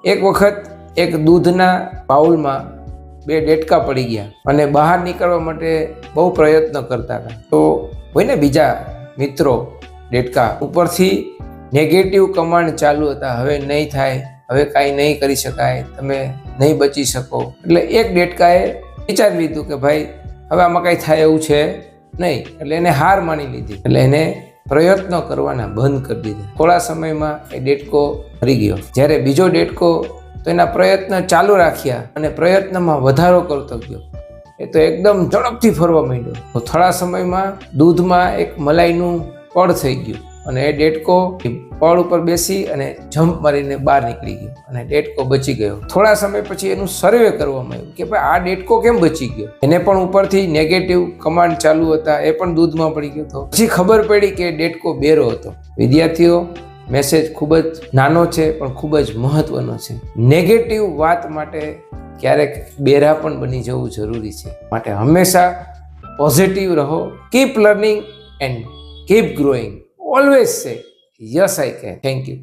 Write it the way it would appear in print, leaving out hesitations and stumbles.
એક વખત એક દૂધના બાઉલમાં 2 ડેટકા પડી ગયા અને બહાર નીકળવા માટે બહુ પ્રયત્ન કરતા હતા. તો હોય ને બીજા મિત્રો ડેટકા ઉપરથી નેગેટિવ કમાન્ડ ચાલુ હતા, હવે નહીં થાય, હવે કાંઈ નહીં કરી શકાય, તમે નહીં બચી શકો. એટલે એક ડેટકાએ વિચારી લીધું કે ભાઈ હવે આમાં કાંઈ થાય એવું છે નહીં. એટલે એને હાર માની લીધી. એટલે એને પ્રયત્નો કરવાના બંધ કરી દીધા. થોડા સમયમાં એ ડેટકો મરી ગયો. જ્યારે બીજો ડેટકો તો એના પ્રયત્ન ચાલુ રાખ્યા અને પ્રયત્નમાં વધારો કરતો ગયો. એ તો એકદમ ઝડપથી ફરવા માંડ્યો. તો થોડા સમયમાં દૂધમાં એક મલાઈનું પડ થઈ ગયું અને એ ડેટકો પડ ઉપર બેસી અને જમ્પ મારીને બહાર નીકળી ગયો અને ડેટકો બચી ગયો. થોડા સમય પછી એનું સર્વે કરવામાં આવ્યું કે ભાઈ આ ડેટકો કેમ બચી ગયો. એને પણ ઉપરથી નેગેટિવ કમાન્ડ ચાલુ હતા, એ પણ દૂધમાં પડી ગયો હતો. પછી ખબર પડી કે ડેટકો બેરો હતો. વિદ્યાર્થીઓ, મેસેજ ખૂબ જ નાનો છે પણ ખૂબ જ મહત્વનો છે. નેગેટિવ વાત માટે ક્યારેક બેરા પણ બની જવું જરૂરી છે. માટે હંમેશા પોઝિટિવ રહો. Keep learning and keep growing. Always say yes I can. Thank you.